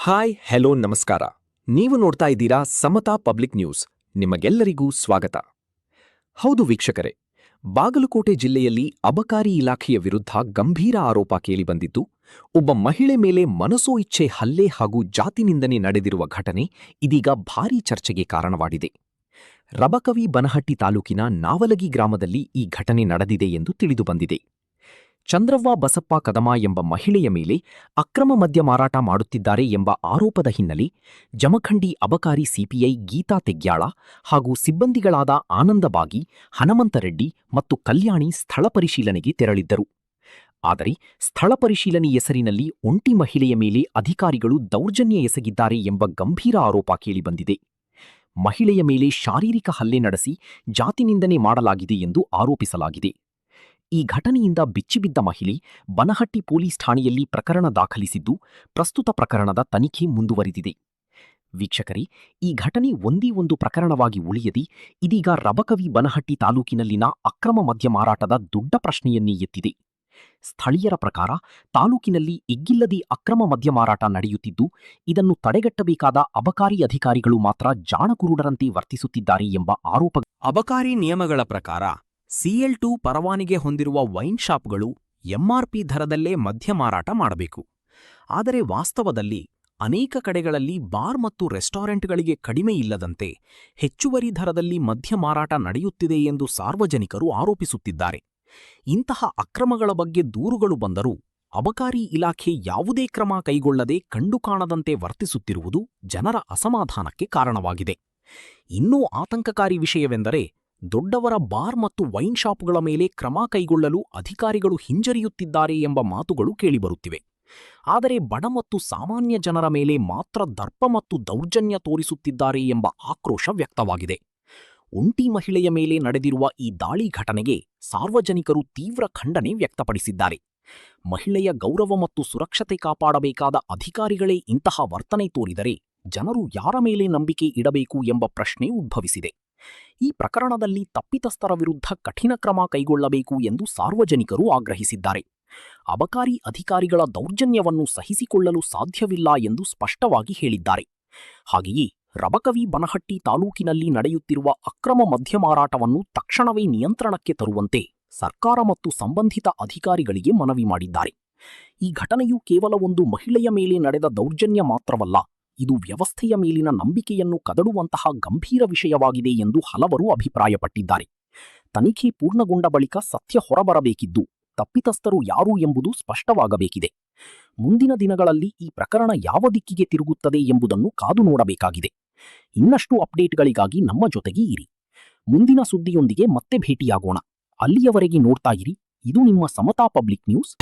Hi hello ನಮಸ್ಕಾರ. ನೀವು ನೋಡ್ತಾ ಇದ್ದೀರಾ ಸಮತಾ ಪಬ್ಲಿಕ್ ನ್ಯೂಸ್. ನಿಮಗೆಲ್ಲರಿಗೂ ಸ್ವಾಗತ. ಹೌದು ವೀಕ್ಷಕರೇ, ಬಾಗಲಕೋಟೆ ಜಿಲ್ಲೆಯಲ್ಲಿ ಅಬಕಾರಿ ಇಲಾಖೆಯ ವಿರುದ್ಧ ಗಂಭೀರ ಆರೋಪ ಕೇಳಿಬಂದಿದ್ದು, ಒಬ್ಬ ಮಹಿಳೆ ಮೇಲೆ ಮನಸೋ ಇಚ್ಛೆ ಹಲ್ಲೆ ಹಾಗೂ ಜಾತಿ ನಿಂದನೆ ನಡೆದಿರುವ ಘಟನೆ ಇದೀಗ ಭಾರೀ ಚರ್ಚೆಗೆ ಕಾರಣವಾಗಿದೆ. ರಬಕವಿ ಬನಹಟ್ಟಿ ತಾಲೂಕಿನ ನಾವಲಗಿ ಗ್ರಾಮದಲ್ಲಿ ಈ ಘಟನೆ ನಡೆದಿದೆ ಎಂದು ತಿಳಿದುಬಂದಿದೆ. ಚಂದ್ರವ್ವ ಬಸಪ್ಪ ಕದಮ ಎಂಬ ಮಹಿಳೆಯ ಮೇಲೆ ಅಕ್ರಮ ಮದ್ಯ ಮಾರಾಟ ಮಾಡುತ್ತಿದ್ದಾರೆ ಎಂಬ ಆರೋಪದ ಹಿನ್ನೆಲೆ ಜಮಖಂಡಿ ಅಬಕಾರಿ ಸಿಪಿಐ ಗೀತಾ ತೆಗ್ಯಾಳ ಹಾಗೂ ಸಿಬ್ಬಂದಿಗಳಾದ ಆನಂದಬಾಗಿ, ಹನುಮಂತರೆಡ್ಡಿ ಮತ್ತು ಕಲ್ಯಾಣಿ ಸ್ಥಳ ಪರಿಶೀಲನೆಗೆ ತೆರಳಿದ್ದರು. ಆದರೆ ಸ್ಥಳ ಪರಿಶೀಲನೆ ಹೆಸರಿನಲ್ಲಿ ಒಂಟಿ ಮಹಿಳೆಯ ಮೇಲೆ ಅಧಿಕಾರಿಗಳು ದೌರ್ಜನ್ಯ ಎಸಗಿದ್ದಾರೆ ಎಂಬ ಗಂಭೀರ ಆರೋಪ ಕೇಳಿಬಂದಿದೆ. ಮಹಿಳೆಯ ಮೇಲೆ ಶಾರೀರಿಕ ಹಲ್ಲೆ ನಡೆಸಿ ಜಾತಿ ನಿಂದನೆ ಮಾಡಲಾಗಿದೆ ಎಂದು ಆರೋಪಿಸಲಾಗಿದೆ. ಈ ಘಟನೆಯಿಂದ ಬಿಚ್ಚಿಬಿದ್ದ ಮಹಿಳೆ ಬನಹಟ್ಟಿ ಪೊಲೀಸ್ ಠಾಣೆಯಲ್ಲಿ ಪ್ರಕರಣ ದಾಖಲಿಸಿದ್ದು, ಪ್ರಸ್ತುತ ಪ್ರಕರಣದ ತನಿಖೆ ಮುಂದುವರಿದಿದೆ. ವೀಕ್ಷಕರೇ, ಈ ಘಟನೆ ಒಂದೇ ಒಂದು ಪ್ರಕರಣವಾಗಿ ಉಳಿಯದೆ ಇದೀಗ ರಬಕವಿ ಬನಹಟ್ಟಿ ತಾಲೂಕಿನಲ್ಲಿನ ಅಕ್ರಮ ಮದ್ಯ ಮಾರಾಟದ ದೊಡ್ಡ ಪ್ರಶ್ನೆಯನ್ನೇ ಎತ್ತಿದೆ. ಸ್ಥಳೀಯರ ಪ್ರಕಾರ ತಾಲೂಕಿನಲ್ಲಿ ಎಗ್ಗಿಲ್ಲದೆ ಅಕ್ರಮ ಮದ್ಯ ಮಾರಾಟ ನಡೆಯುತ್ತಿದ್ದು, ಇದನ್ನು ತಡೆಗಟ್ಟಬೇಕಾದ ಅಬಕಾರಿ ಅಧಿಕಾರಿಗಳು ಮಾತ್ರ ಜಾಣಕುರುಡರಂತೆ ವರ್ತಿಸುತ್ತಿದ್ದಾರೆ ಎಂಬ ಆರೋಪ. ಅಬಕಾರಿ ನಿಯಮಗಳ ಪ್ರಕಾರ CL2 ಪರವಾನಿಗೆ ಹೊಂದಿರುವ ವೈನ್ ಶಾಪ್ಗಳು MRP ದರದಲ್ಲೇ ಮದ್ಯ ಮಾರಾಟ ಮಾಡಬೇಕು. ಆದರೆ ವಾಸ್ತವದಲ್ಲಿ ಅನೇಕ ಕಡೆಗಳಲ್ಲಿ ಬಾರ್ ಮತ್ತು ರೆಸ್ಟೋರೆಂಟ್ಗಳಿಗೆ ಕಡಿಮೆ ಇಲ್ಲದಂತೆ ಹೆಚ್ಚುವರಿ ದರದಲ್ಲಿ ಮದ್ಯ ಮಾರಾಟ ನಡೆಯುತ್ತಿದೆ ಎಂದು ಸಾರ್ವಜನಿಕರು ಆರೋಪಿಸುತ್ತಿದ್ದಾರೆ. ಇಂತಹ ಅಕ್ರಮಗಳ ಬಗ್ಗೆ ದೂರುಗಳು ಬಂದರೂ ಅಬಕಾರಿ ಇಲಾಖೆ ಯಾವುದೇ ಕ್ರಮ ಕೈಗೊಳ್ಳದೆ ಕಂಡುಕಾಣದಂತೆ ವರ್ತಿಸುತ್ತಿರುವುದು ಜನರ ಅಸಮಾಧಾನಕ್ಕೆ ಕಾರಣವಾಗಿದೆ. ಇನ್ನೂ ಆತಂಕಕಾರಿ ವಿಷಯವೆಂದರೆ, ದೊಡ್ಡವರ ಬಾರ್ ಮತ್ತು ವೈನ್ ಶಾಪ್ಗಳ ಮೇಲೆ ಕ್ರಮ ಕೈಗೊಳ್ಳಲು ಅಧಿಕಾರಿಗಳು ಹಿಂಜರಿಯುತ್ತಿದ್ದಾರೆ ಎಂಬ ಮಾತುಗಳು ಕೇಳಿಬರುತ್ತಿವೆ. ಆದರೆ ಬಡ ಮತ್ತು ಸಾಮಾನ್ಯ ಜನರ ಮೇಲೆ ಮಾತ್ರ ದರ್ಪ ಮತ್ತು ದೌರ್ಜನ್ಯ ತೋರಿಸುತ್ತಿದ್ದಾರೆ ಎಂಬ ಆಕ್ರೋಶ ವ್ಯಕ್ತವಾಗಿದೆ. ಒಂಟಿ ಮಹಿಳೆಯ ಮೇಲೆ ನಡೆದಿರುವ ಈ ದಾಳಿ ಘಟನೆಗೆ ಸಾರ್ವಜನಿಕರು ತೀವ್ರ ಖಂಡನೆ ವ್ಯಕ್ತಪಡಿಸಿದ್ದಾರೆ. ಮಹಿಳೆಯ ಗೌರವ ಮತ್ತು ಸುರಕ್ಷತೆ ಕಾಪಾಡಬೇಕಾದ ಅಧಿಕಾರಿಗಳೇ ಇಂತಹ ವರ್ತನೆ ತೋರಿದರೆ ಜನರು ಯಾರ ಮೇಲೆ ನಂಬಿಕೆ ಇಡಬೇಕು ಎಂಬ ಪ್ರಶ್ನೆ ಉದ್ಭವಿಸಿದೆ. ಈ ಪ್ರಕರಣದಲ್ಲಿ ತಪ್ಪಿತಸ್ಥರ ವಿರುದ್ಧ ಕಠಿಣ ಕ್ರಮ ಕೈಗೊಳ್ಳಬೇಕು ಎಂದು ಸಾರ್ವಜನಿಕರು ಆಗ್ರಹಿಸಿದ್ದಾರೆ. ಅಬಕಾರಿ ಅಧಿಕಾರಿಗಳ ದೌರ್ಜನ್ಯವನ್ನು ಸಹಿಸಿಕೊಳ್ಳಲು ಸಾಧ್ಯವಿಲ್ಲ ಎಂದು ಸ್ಪಷ್ಟವಾಗಿ ಹೇಳಿದ್ದಾರೆ. ಹಾಗೆಯೇ ರಬಕವಿ ಬನಹಟ್ಟಿ ತಾಲೂಕಿನಲ್ಲಿ ನಡೆಯುತ್ತಿರುವ ಅಕ್ರಮ ಮದ್ಯ ಮಾರಾಟವನ್ನು ತಕ್ಷಣವೇ ನಿಯಂತ್ರಣಕ್ಕೆ ತರುವಂತೆ ಸರ್ಕಾರ ಮತ್ತು ಸಂಬಂಧಿತ ಅಧಿಕಾರಿಗಳಿಗೆ ಮನವಿ ಮಾಡಿದ್ದಾರೆ. ಈ ಘಟನೆಯು ಕೇವಲ ಒಂದು ಮಹಿಳೆಯ ಮೇಲೆ ನಡೆದ ದೌರ್ಜನ್ಯ ಮಾತ್ರವಲ್ಲ, ಇದು ವ್ಯವಸ್ಥೆಯ ಮೇಲಿನ ನಂಬಿಕೆಯನ್ನು ಕದಡುವಂತಹ ಗಂಭೀರ ವಿಷಯವಾಗಿದೆ ಎಂದು ಹಲವರು ಅಭಿಪ್ರಾಯಪಟ್ಟಿದ್ದಾರೆ. ತನಿಖೆ ಪೂರ್ಣಗೊಂಡ ಬಳಿಕ ಸತ್ಯ ಹೊರಬರಬೇಕಿದ್ದು, ತಪ್ಪಿತಸ್ಥರು ಯಾರು ಎಂಬುದು ಸ್ಪಷ್ಟವಾಗಬೇಕಿದೆ. ಮುಂದಿನ ದಿನಗಳಲ್ಲಿ ಈ ಪ್ರಕರಣ ಯಾವ ದಿಕ್ಕಿಗೆ ತಿರುಗುತ್ತದೆ ಎಂಬುದನ್ನು ಕಾದು ನೋಡಬೇಕಾಗಿದೆ. ಇನ್ನಷ್ಟು ಅಪ್ಡೇಟ್ಗಳಿಗಾಗಿ ನಮ್ಮ ಜೊತೆಗೆ ಇರಿ. ಮುಂದಿನ ಸುದ್ದಿಯೊಂದಿಗೆ ಮತ್ತೆ ಭೇಟಿಯಾಗೋಣ. ಅಲ್ಲಿಯವರೆಗೆ ನೋಡ್ತಾ ಇರಿ. ಇದು ನಿಮ್ಮ ಸಮತಾ ಪಬ್ಲಿಕ್ ನ್ಯೂಸ್.